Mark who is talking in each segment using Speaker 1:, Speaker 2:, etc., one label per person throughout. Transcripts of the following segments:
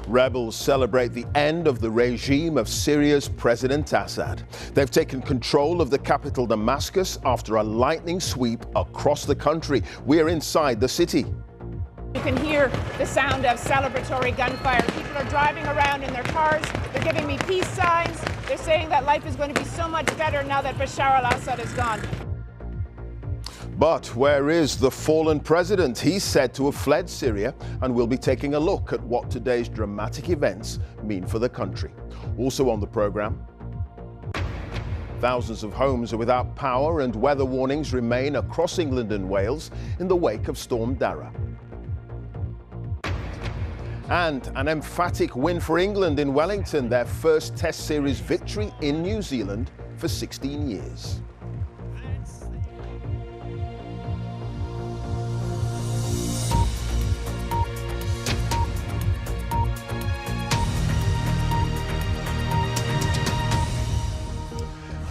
Speaker 1: Rebels celebrate the end of the regime of Syria's President Assad. They've taken control of the capital Damascus after a lightning sweep across the country. We're inside the city.
Speaker 2: You can hear the sound of celebratory gunfire. People are driving around in their cars. They're giving me peace signs. They're saying that life is going to be so much better now that Bashar al-Assad is gone.
Speaker 1: But where is the fallen president? He's said to have fled Syria, and we'll be taking a look at what today's dramatic events mean for the country. Also on the program, thousands of homes are without power and weather warnings remain across England and Wales in the wake of Storm Dara. And an emphatic win for England in Wellington, their first Test Series victory in New Zealand for 16 years.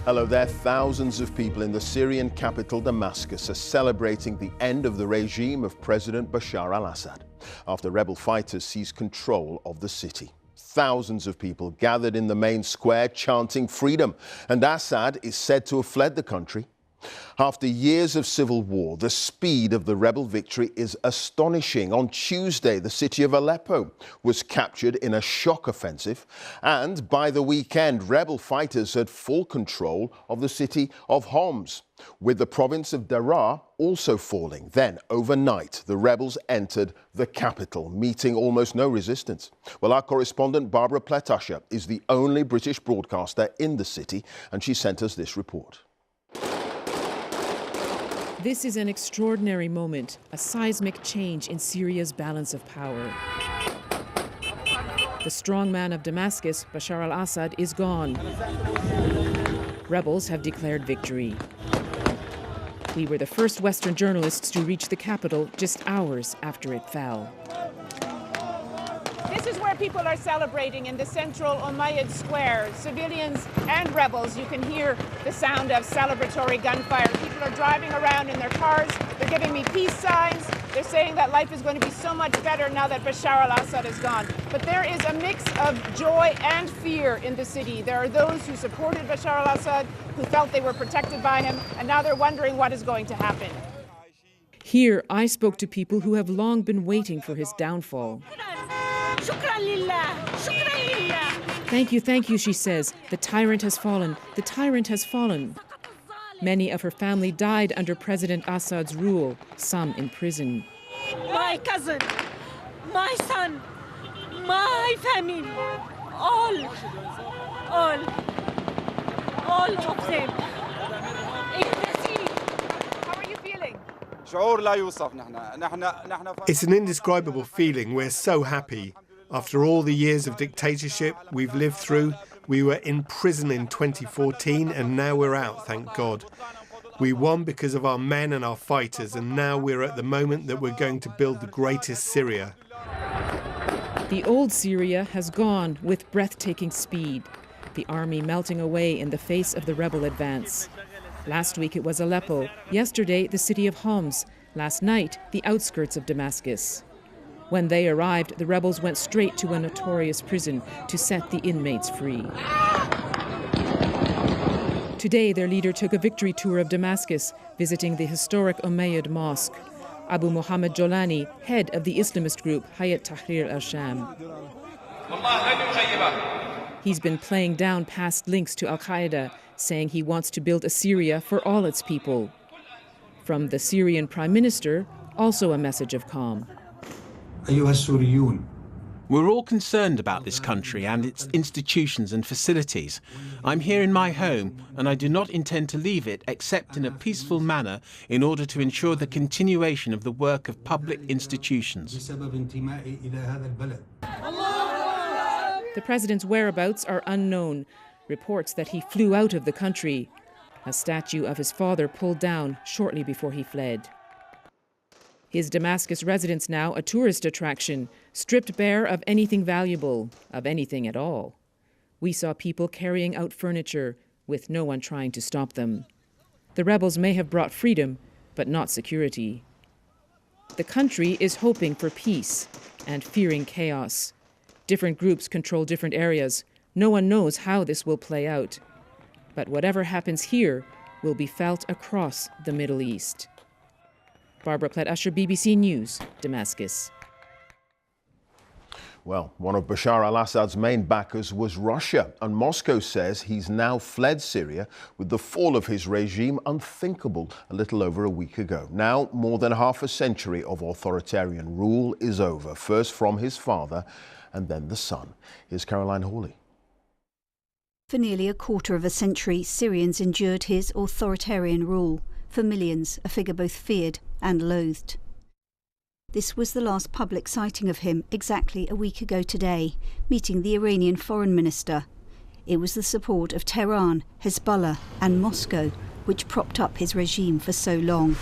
Speaker 1: Hello there. Thousands of people in the Syrian capital Damascus are celebrating the end of the regime of President Bashar al-Assad after rebel fighters seized control of the city. Thousands of people gathered in the main square chanting freedom, and Assad is said to have fled the country. After years of civil war, the speed of the rebel victory is astonishing. On Tuesday, the city of Aleppo was captured in a shock offensive, and by the weekend, rebel fighters had full control of the city of Homs, with the province of Daraa also falling. Then, overnight, the rebels entered the capital, meeting almost no resistance. Well, our correspondent Barbara Pletasher is the only British broadcaster in the city, and she sent us this report.
Speaker 3: This is an extraordinary moment, a seismic change in Syria's balance of power. The strongman of Damascus, Bashar al-Assad, is gone. Rebels have declared victory. We were the first Western journalists to reach the capital just hours after it fell.
Speaker 2: This is where people are celebrating in the central Umayyad Square. Civilians and rebels, you can hear the sound of celebratory gunfire. People are driving around in their cars. They're giving me peace signs. They're saying that life is going to be so much better now that Bashar al-Assad is gone. But there is a mix of joy and fear in the city. There are those who supported Bashar al-Assad, who felt they were protected by him, and now they're wondering what is going to happen.
Speaker 3: Here, I spoke to people who have long been waiting for his downfall. Thank you, she says. The tyrant has fallen. The tyrant has fallen. Many of her family died under President Assad's rule, some in prison.
Speaker 4: My cousin, my son, my family, all of them.
Speaker 2: How are you feeling?
Speaker 5: It's an indescribable feeling. We're so happy. After all the years of dictatorship we've lived through, we were in prison in 2014 and now we're out, thank God. We won because of our men and our fighters, and now we're at the moment that we're going to build the greatest Syria.
Speaker 3: The old Syria has gone with breathtaking speed, the army melting away in the face of the rebel advance. Last week it was Aleppo, yesterday the city of Homs, last night the outskirts of Damascus. When they arrived, the rebels went straight to a notorious prison to set the inmates free. Today, their leader took a victory tour of Damascus, visiting the historic Umayyad Mosque. Abu Muhammad Jolani, head of the Islamist group Hayat Tahrir al-Sham. He's been playing down past links to al-Qaeda, saying he wants to build a Syria for all its people. From the Syrian Prime Minister, also a message of calm.
Speaker 6: We're all concerned about this country and its institutions and facilities. I'm here in my home, and I do not intend to leave it except in a peaceful manner in order to ensure the continuation of the work of public institutions.
Speaker 3: The president's whereabouts are unknown. Reports that he flew out of the country. A statue of his father pulled down shortly before he fled. His Damascus residence now a tourist attraction, stripped bare of anything valuable, of anything at all. We saw people carrying out furniture, with no one trying to stop them. The rebels may have brought freedom, but not security. The country is hoping for peace and fearing chaos. Different groups control different areas. No one knows how this will play out. But whatever happens here will be felt across the Middle East. Barbara Plett-Usher, BBC News, Damascus.
Speaker 1: Well, one of Bashar al-Assad's main backers was Russia, and Moscow says he's now fled Syria with the fall of his regime unthinkable a little over a week ago. Now, more than half a century of authoritarian rule is over, first from his father and then the son. Here's Caroline Hawley.
Speaker 7: For nearly a quarter of a century, Syrians endured his authoritarian rule. For millions, a figure both feared and loathed. This was the last public sighting of him exactly a week ago today, meeting the Iranian foreign minister. It was the support of Tehran, Hezbollah and Moscow which propped up his regime for so long.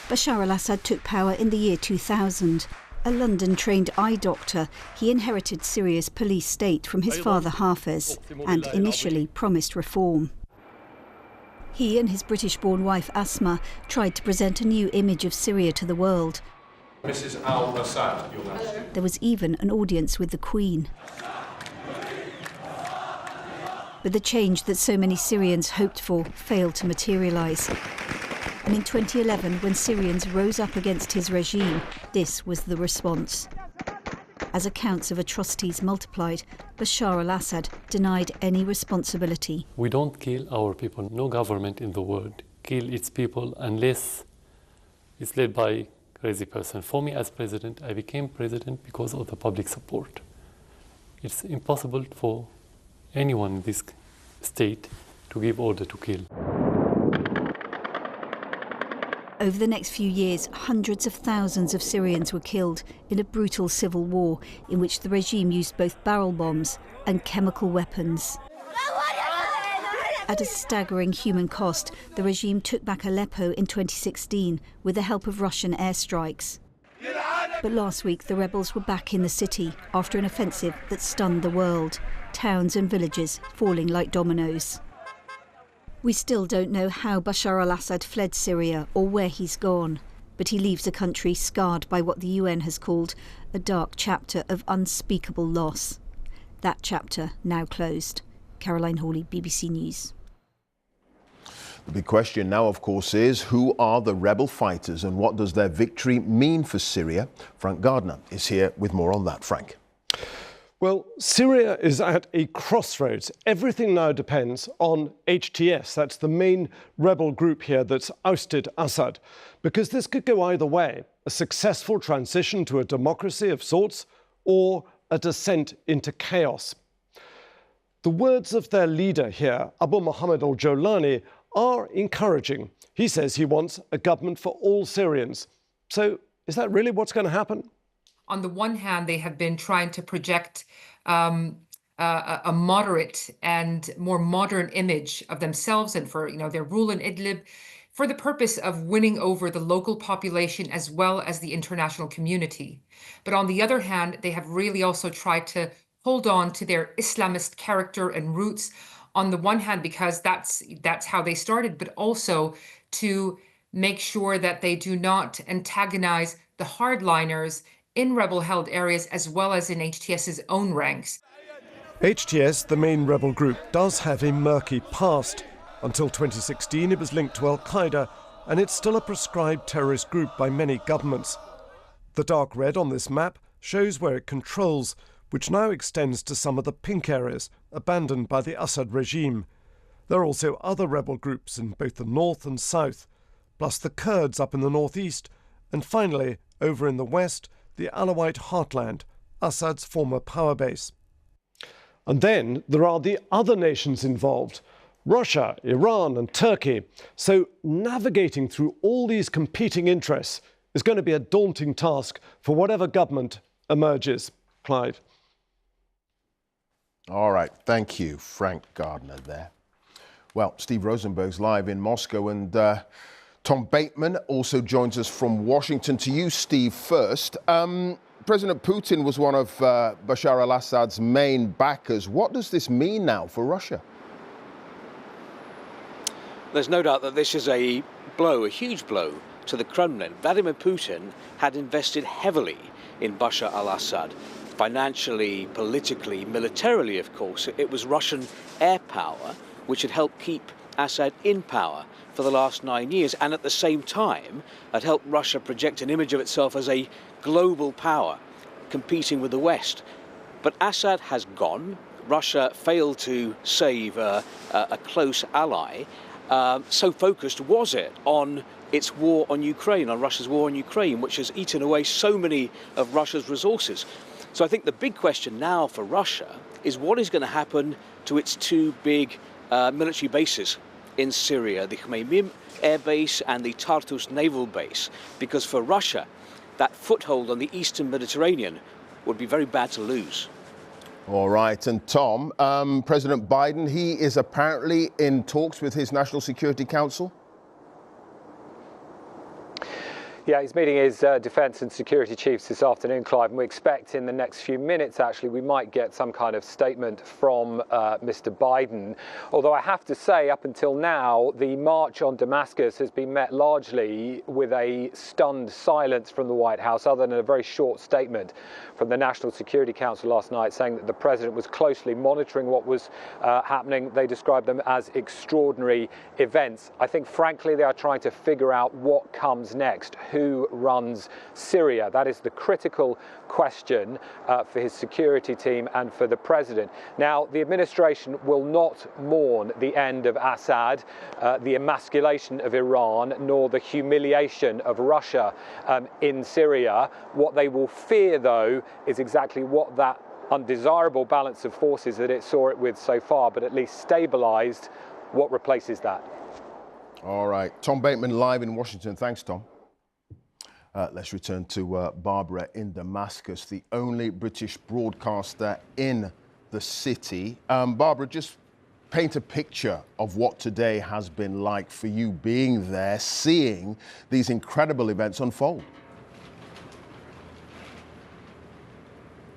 Speaker 7: Bashar al-Assad took power in the year 2000. A London-trained eye doctor, he inherited Syria's police state from his father Hafez and initially promised reform. He and his British-born wife Asma tried to present a new image of Syria to the world.
Speaker 8: Mrs. al-Assad, Your Majesty.
Speaker 7: There was even an audience with the Queen. But the change that so many Syrians hoped for failed to materialise. And in 2011, when Syrians rose up against his regime, this was the response. As accounts of atrocities multiplied, Bashar al-Assad denied any responsibility.
Speaker 9: We don't kill our people. No government in the world kill its people unless it's led by a crazy person. For me as president, I became president because of the public support. It's impossible for anyone in this state to give order to kill.
Speaker 7: Over the next few years, hundreds of thousands of Syrians were killed in a brutal civil war in which the regime used both barrel bombs and chemical weapons. At a staggering human cost, the regime took back Aleppo in 2016 with the help of Russian airstrikes. But last week, the rebels were back in the city after an offensive that stunned the world, towns and villages falling like dominoes. We still don't know how Bashar al-Assad fled Syria or where he's gone, but he leaves a country scarred by what the UN has called a dark chapter of unspeakable loss. That chapter now closed. Caroline Hawley, BBC News.
Speaker 1: The big question now, of course, is who are the rebel fighters and what does their victory mean for Syria? Frank Gardner is here with more on that. Frank.
Speaker 10: Well, Syria is at a crossroads. Everything now depends on HTS. That's the main rebel group here that's ousted Assad. Because this could go either way, a successful transition to a democracy of sorts or a descent into chaos. The words of their leader here, Abu Muhammad al-Jolani, are encouraging. He says he wants a government for all Syrians. So is that really what's going to happen?
Speaker 11: On the one hand, they have been trying to project a moderate and more modern image of themselves and for their rule in Idlib for the purpose of winning over the local population as well as the international community. But on the other hand, they have really also tried to hold on to their Islamist character and roots, on the one hand because that's how they started, but also to make sure that they do not antagonize the hardliners in rebel-held areas as well as in HTS's own ranks.
Speaker 10: HTS, the main rebel group, does have a murky past. Until 2016, it was linked to al-Qaeda, and it's still a proscribed terrorist group by many governments. The dark red on this map shows where it controls, which now extends to some of the pink areas abandoned by the Assad regime. There are also other rebel groups in both the north and south, plus the Kurds up in the northeast, and finally, over in the west, the Alawite heartland, Assad's former power base. And then there are the other nations involved, Russia, Iran and Turkey. So navigating through all these competing interests is going to be a daunting task for whatever government emerges. Clive.
Speaker 1: All right, thank you, Frank Gardner there. Well, Steve Rosenberg's live in Moscow and Tom Bateman also joins us from Washington. To you, Steve, first. President Putin was one of Bashar al-Assad's main backers. What does this mean now for Russia?
Speaker 12: There's no doubt that this is a blow, a huge blow to the Kremlin. Vladimir Putin had invested heavily in Bashar al-Assad. financially, politically, militarily, of course. It was Russian air power which had helped keep Assad in power for the last 9 years, and at the same time had helped Russia project an image of itself as a global power competing with the West. But Assad has gone. Russia failed to save a close ally. So focused was it on its war on Ukraine, on Russia's war on Ukraine, which has eaten away so many of Russia's resources. So I think the big question now for Russia is what is going to happen to its two big military bases in Syria, the Khmeimim air base and the Tartus naval base, because for Russia, that foothold on the eastern Mediterranean would be very bad to lose.
Speaker 1: All right, and Tom, President Biden, he is apparently in talks with his National Security Council.
Speaker 13: Yeah, he's meeting his defence and security chiefs this afternoon, Clive, and we expect in the next few minutes, actually, we might get some kind of statement from Mr. Biden. Although I have to say, up until now, the march on Damascus has been met largely with a stunned silence from the White House, other than a very short statement from the National Security Council last night saying that the president was closely monitoring what was happening. They described them as extraordinary events. I think, frankly, they are trying to figure out what comes next. Who runs Syria? That is the critical question for his security team and for the president. Now, the administration will not mourn the end of Assad, the emasculation of Iran, nor the humiliation of Russia in Syria. What they will fear, though, is exactly what that undesirable balance of forces that it saw it with so far, but at least stabilised, what replaces that.
Speaker 1: All right. Tom Bateman live in Washington. Thanks, Tom. Let's return to Barbara in Damascus, the only British broadcaster in the city. Barbara, just paint a picture of what today has been like for you being there, seeing these incredible events unfold.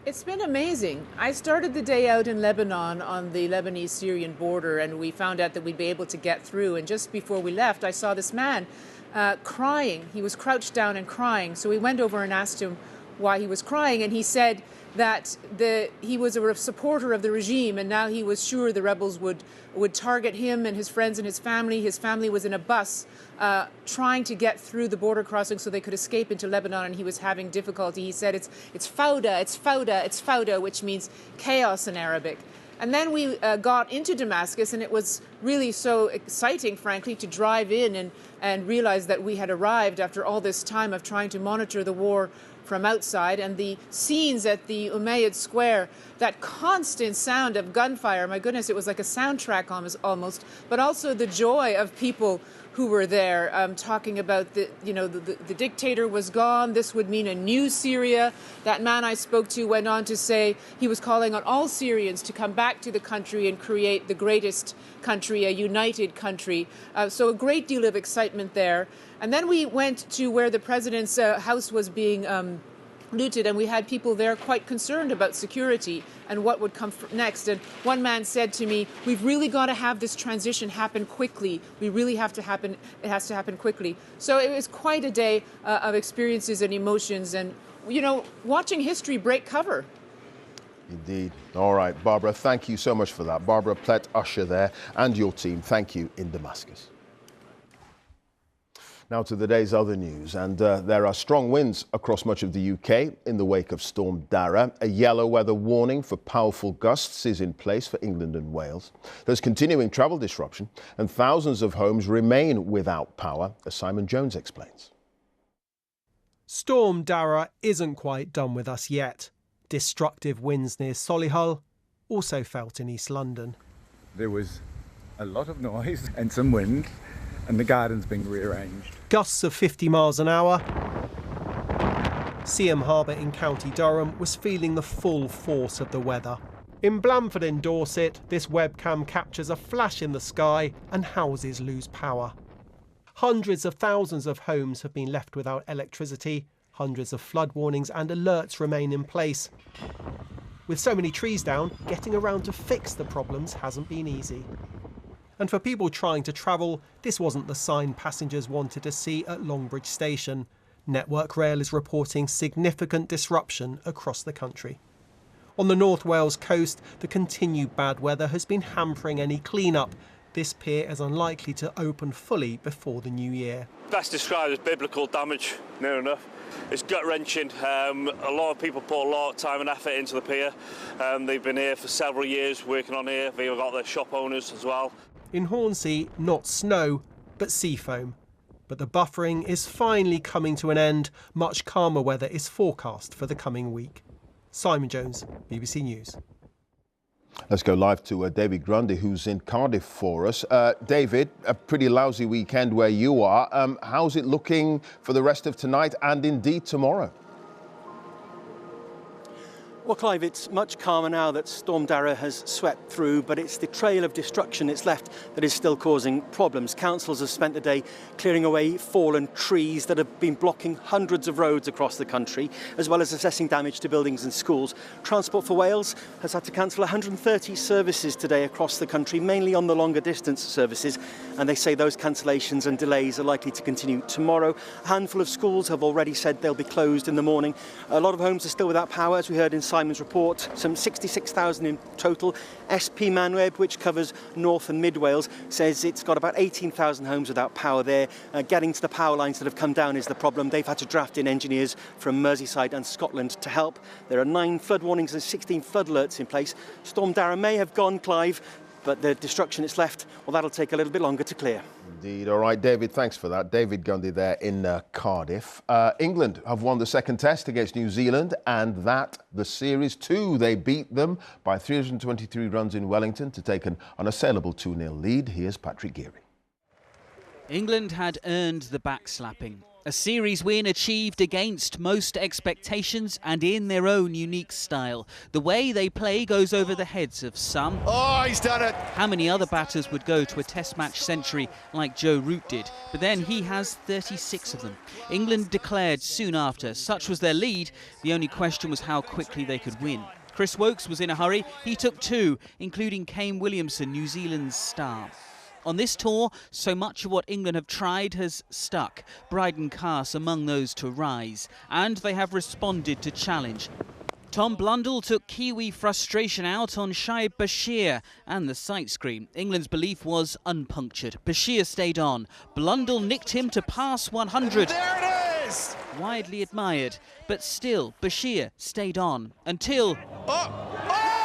Speaker 2: It's been amazing. I started the day out in Lebanon on the Lebanese-Syrian border, and we found out that we'd be able to get through. And just before we left, I saw this man crying. He was crouched down and crying. So we went over and asked him why he was crying, and he said that he was a supporter of the regime, and now he was sure the rebels would target him and his friends and his family. His family was in a bus trying to get through the border crossing so they could escape into Lebanon, and he was having difficulty. He said it's fawda, it's fawda, it's fawda, which means chaos in Arabic. And then we got into Damascus, and it was really so exciting, frankly, to drive in and realize that we had arrived after all this time of trying to monitor the war from outside. And the scenes at the Umayyad Square, that constant sound of gunfire, my goodness, it was like a soundtrack almost, but also the joy of people who were there talking about the dictator was gone. This would mean a new Syria. That man I spoke to went on to say he was calling on all Syrians to come back to the country and create the greatest country, a united country. So a great deal of excitement there. And then we went to where the president's house was being looted, and we had people there quite concerned about security and what would come next. And one man said to me, we've really got to have this transition happen quickly. We really have to happen. It has to happen quickly. So it was quite a day of experiences and emotions and, watching history break cover.
Speaker 1: Indeed. All right, Barbara, thank you so much for that. Barbara Plett-Usher there and your team, thank you in Damascus. Now to the day's other news, and there are strong winds across much of the UK in the wake of Storm Dara. A yellow weather warning for powerful gusts is in place for England and Wales. There's continuing travel disruption, and thousands of homes remain without power, as Simon Jones explains.
Speaker 14: Storm Dara isn't quite done with us yet. Destructive winds near Solihull, also felt in East London.
Speaker 15: There was a lot of noise and some wind, and the garden's being rearranged.
Speaker 14: Gusts of 50 miles an hour. Seaham Harbour in County Durham was feeling the full force of the weather. In Blandford in Dorset, this webcam captures a flash in the sky and houses lose power. Hundreds of thousands of homes have been left without electricity. Hundreds of flood warnings and alerts remain in place. With so many trees down, getting around to fix the problems hasn't been easy. And for people trying to travel, this wasn't the sign passengers wanted to see at Longbridge Station. Network Rail is reporting significant disruption across the country. On the North Wales coast, the continued bad weather has been hampering any clean-up. This pier is unlikely to open fully before the new year.
Speaker 16: Best described as biblical damage, near enough. It's gut-wrenching. A lot of people put a lot of time and effort into the pier. They've been here for several years working on here. They've got their shop owners as well.
Speaker 14: In Hornsea, not snow, but sea foam. But the buffering is finally coming to an end. Much calmer weather is forecast for the coming week. Simon Jones, BBC News.
Speaker 1: Let's go live to David Grundy, who's in Cardiff for us. David, a pretty lousy weekend where you are. How's it looking for the rest of tonight and indeed tomorrow?
Speaker 17: Well, Clive, it's much calmer now that Storm Dara has swept through, but it's the trail of destruction it's left that is still causing problems. Councils have spent the day clearing away fallen trees that have been blocking hundreds of roads across the country, as well as assessing damage to buildings and schools. Transport for Wales has had to cancel 130 services today across the country, mainly on the longer distance services, and they say those cancellations and delays are likely to continue tomorrow. A handful of schools have already said they'll be closed in the morning. A lot of homes are still without power, as we heard in Simon's report, some 66,000 in total. SP Manweb, which covers North and Mid Wales, says it's got about 18,000 homes without power there. Getting to the power lines that have come down is the problem. They've had to draft in engineers from Merseyside and Scotland to help. There are 9 flood warnings and 16 flood alerts in place. Storm Dara may have gone, Clive, but the destruction it's left, well, that'll take a little bit longer to clear.
Speaker 1: Indeed. All right, David, thanks for that. David Gundy there in Cardiff. England have won the second test against New Zealand, and that the series too. They beat them by 323 runs in Wellington to take an unassailable 2-0 lead. Here's Patrick Geary.
Speaker 18: England had earned the backslapping. A series win achieved against most expectations and in their own unique style. The way they play goes over the heads of some.
Speaker 19: Oh, he's done it!
Speaker 18: How many other batters would go to a test match century like Joe Root did? But then he has 36 of them. England declared soon after. Such was their lead. The only question was how quickly they could win. Chris Woakes was in a hurry. He took 2, including Kane Williamson, New Zealand's star. On this tour, so much of what England have tried has stuck. Bryden Carse among those to rise. And they have responded to challenge. Tom Blundell took Kiwi frustration out on Shoaib Bashir and the sight screen. England's belief was unpunctured. Bashir stayed on. Blundell nicked him to pass 100.
Speaker 19: There it is!
Speaker 18: Widely admired, but still Bashir stayed on until...
Speaker 19: Oh,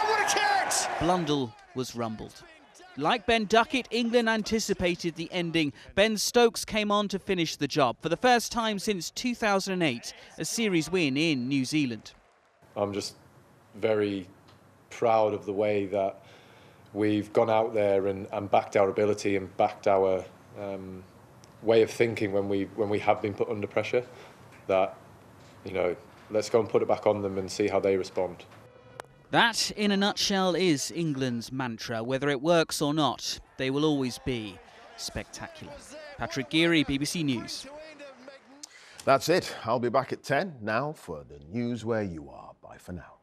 Speaker 19: what a catch!
Speaker 18: Blundell was rumbled. Like Ben Duckett, England anticipated the ending. Ben Stokes came on to finish the job for the first time since 2008, a series win in New Zealand.
Speaker 20: I'm just very proud of the way that we've gone out there and backed our ability and backed our way of thinking when we have been put under pressure. That, you know, let's go and put it back on them and see how they respond.
Speaker 18: That, in a nutshell, is England's mantra. Whether it works or not, they will always be spectacular. Patrick Geary, BBC News.
Speaker 1: That's it. I'll be back at 10 now for the news where you are. Bye for now.